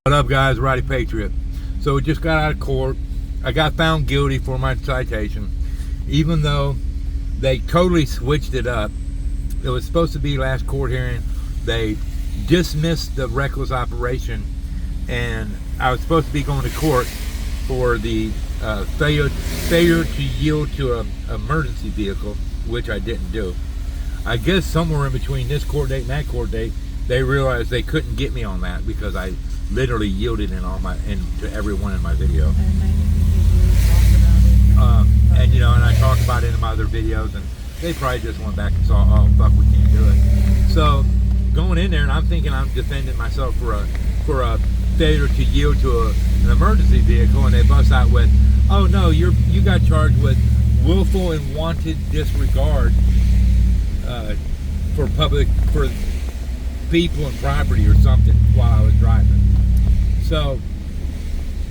What up, guys? Roddy Patriot. So we just got out of court. I got found guilty for my citation, even though they totally switched it up. It was supposed to be last court hearing. They dismissed the reckless operation, and I was supposed to be going to court for the failure to yield to an emergency vehicle, which I didn't do. I guess somewhere in between this court date and that court date, they realized they couldn't get me on that because I literally yielded to everyone in my video. And you know, and I talked about it in my other videos, and they probably just went back and saw, oh fuck, we can't do it. So going in there, and I'm thinking I'm defending myself for a failure to yield to an emergency vehicle, and they bust out with, oh no, you got charged with willful and wanted disregard for people and property or something while I was driving. So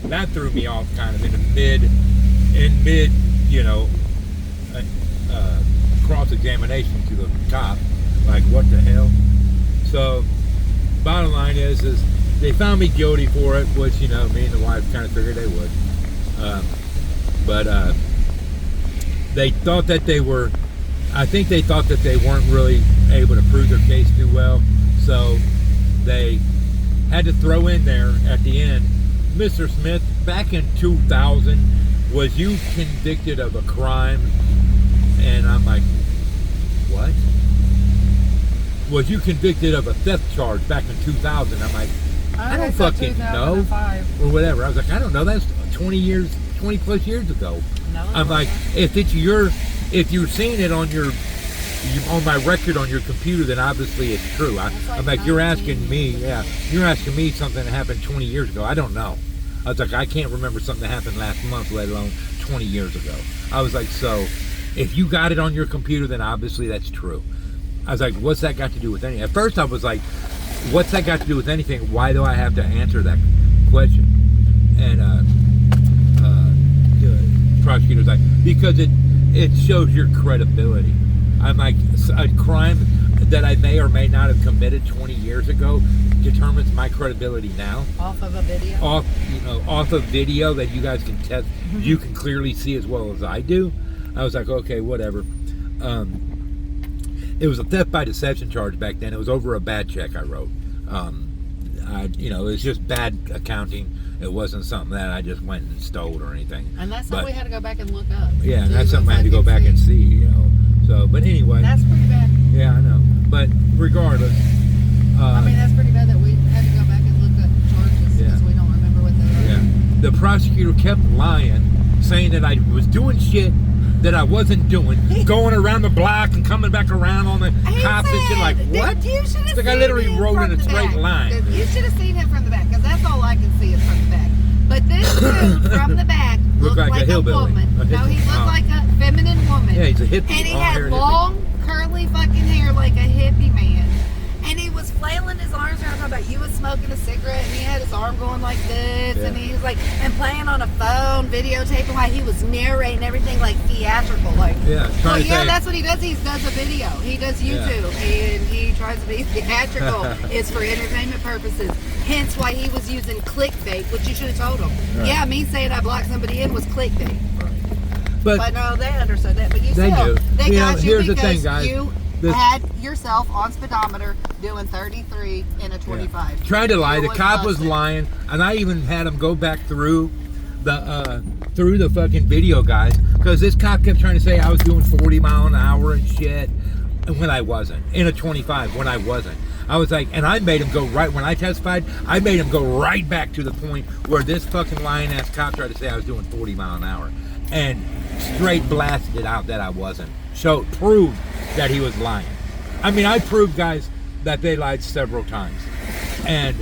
that threw me off kind of in mid, you know, cross-examination to the cop. Like, what the hell? So bottom line is they found me guilty for it, which, you know, me and the wife kind of figured they would. But they thought that I think they thought that they weren't really able to prove their case too well. So they had to throw in there at the end, Mr. Smith, back in 2000, was you convicted of a crime? And I'm like, what? Was you convicted of a theft charge back in 2000? I'm like, I don't fucking know. Or whatever. I was like, I don't know. That's 20 plus years ago. No, I'm like, if you're seeing it on my record on your computer, then obviously it's true. I'm like, you're asking me something that happened 20 years ago. I don't know. I was like, I can't remember something that happened last month, let alone 20 years ago. I was like, so if you got it on your computer, then obviously that's true. I was like, what's that got to do with anything? At first I was like, what's that got to do with anything? Why do I have to answer that question? And the prosecutor's like, because it shows your credibility. I'm like, a crime that I may or may not have committed 20 years ago determines my credibility now. Off of a video? Off of video that you guys can test, you can clearly see as well as I do. I was like, okay, whatever. It was a theft by deception charge back then. It was over a bad check I wrote. It was just bad accounting. It wasn't something that I just went and stole or anything. And that's something we had to go back and look up. Yeah, and that's something I had to go back and see, you know. So, but anyway. That's pretty bad. Yeah, I know. But regardless. That's pretty bad that we had to go back and look up charges because we don't remember what they were. Yeah. The prosecutor kept lying, saying that I was doing shit that I wasn't doing, going around the block and coming back around on the cops and shit. Like, what? It's like I literally rode in a straight line. You should have seen him from the back, because that's all I can see is from the back. But this dude from the back looked like a hillbilly. woman. No, he looked like a feminine woman. Yeah, he's a hippie. And he had long, curly fucking hair like a hippie man. And he was flailing his arms around, talking about he was smoking a cigarette, and he had his arm going like this, and he was like, and playing on a phone, videotaping while he was narrating everything like theatrical, like. Yeah, that's what he does. He does a video. He does YouTube, and he tries to be theatrical. It's for entertainment purposes. Hence why he was using clickbait, which you should have told him. Right. Yeah, me saying I blocked somebody in was clickbait. Right. But no, they understood that. But they got you here's because the thing, guys. You had yourself on speedometer doing 33 in a 25. Yeah. Tried to lie. The cop was lying, and I even had him go back through the fucking video, guys, because this cop kept trying to say I was doing 40 mile an hour and shit, and when I wasn't. In a 25, when I wasn't. I was like, and I made him go right, when I testified, I made him go right back to the point where this fucking lying ass cop tried to say I was doing 40 mile an hour, and straight blasted it out that I wasn't. So proved that he was lying. I mean, I proved, guys, that they lied several times. And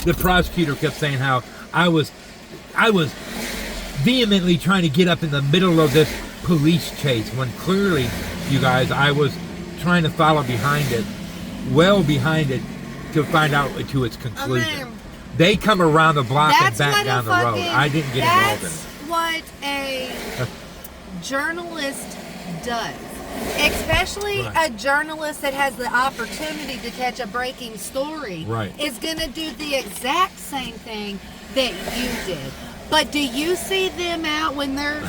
the prosecutor kept saying how I was vehemently trying to get up in the middle of this police chase, when clearly, you guys, I was trying to follow behind it, well behind it, to find out to its conclusion. They come around the block and back down the road. I didn't get involved in it. That's what a journalist does. Especially Right. a journalist that has the opportunity to catch a breaking story Right. is going to do the exact same thing that you did. But do you see them out when they're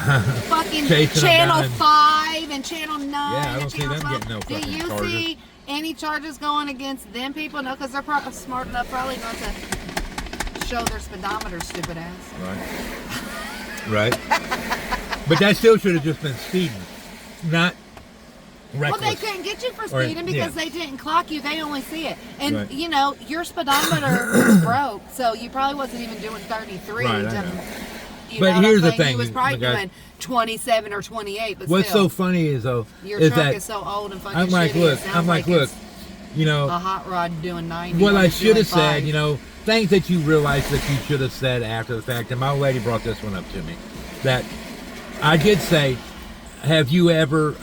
fucking Chasing them Channel down and- 5 and Channel 9 Yeah, I and don't see Channel them 12? getting no Do fucking you charges. see any charges going against them people? No, because they're smart enough probably not to show their speedometer, stupid ass. Right. But that still should have just been speeding, not reckless. Well, they couldn't get you for speeding because yeah. they didn't clock you. They only see it. And, Right. you know, your speedometer was broke, so you probably wasn't even doing 33. Right, I to- know. you But know what here's I'm the saying? thing, You was probably my guy- doing 27 or 28, but What's still, so funny is though, your is truck that is so old and fucking I'm like, shitty, look, it sounds I'm like, look, it's you know, a hot rod doing 90. what when I it's should doing have said, 5. you know, things that you realize that you should have said after the fact. And my old lady brought this one up to me, that I did say, have you ever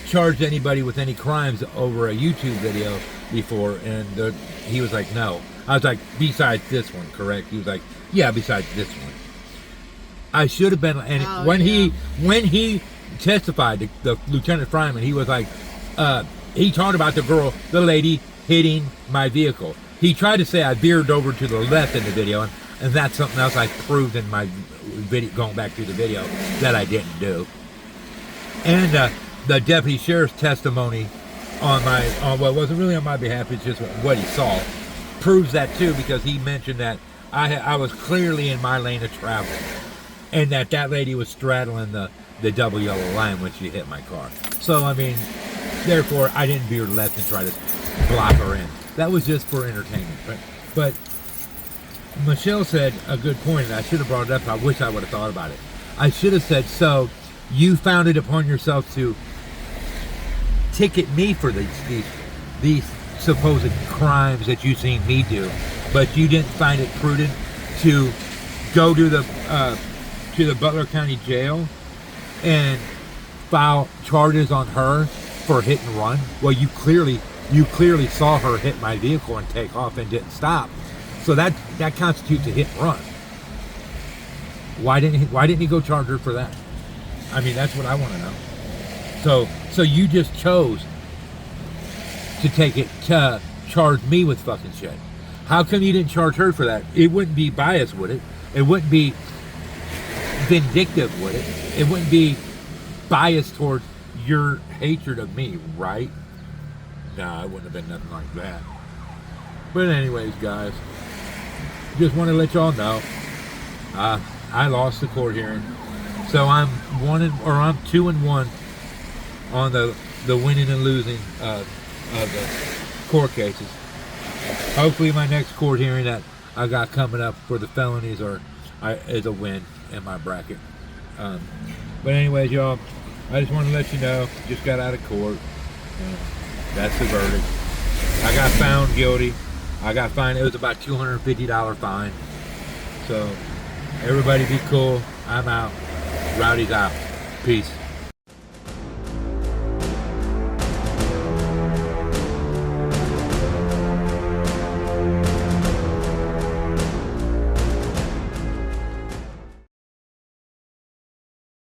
charged anybody with any crimes over a YouTube video before? And he was like, no. I was like, besides this one, correct? He was like, yeah, besides this one. I should have been, and Oh, when yeah. he testified, the Lieutenant Fryman, he was like, he talked about the lady hitting my vehicle. He tried to say I veered over to the left in the video, and that's something else I proved in my video, going back through the video, that I didn't do. And the deputy sheriff's testimony on well, it wasn't really on my behalf, it's just what he saw, proves that too, because he mentioned that I was clearly in my lane of travel, and that lady was straddling the double yellow line when she hit my car. So, I mean, therefore, I didn't veer left and try to block her in. That was just for entertainment. But Michelle said a good point, and I should have brought it up. I wish I would have thought about it. I should have said, so you found it upon yourself to ticket me for these supposed crimes that you seen me do, but you didn't find it prudent to go to the Butler County Jail and file charges on her for hit and run. Well, you clearly saw her hit my vehicle and take off and didn't stop. So that constitutes a hit and run. Why didn't he go charge her for that? I mean, that's what I want to know. So you just chose to charge me with fucking shit. How come you didn't charge her for that? It wouldn't be biased, would it? It wouldn't be vindictive, would it? It wouldn't be biased towards your hatred of me, right? Nah, it wouldn't have been nothing like that. But anyways, guys, just want to let y'all know, I lost the court hearing, so I'm 2-1 on the winning and losing of the court cases. Hopefully, my next court hearing that I got coming up for the felonies is a win in my bracket. But anyways, y'all, I just want to let you know, just got out of court. That's the verdict. I got found guilty. I got fined. It was about $250 fine. So everybody be cool. I'm out. Rowdy's out. Peace.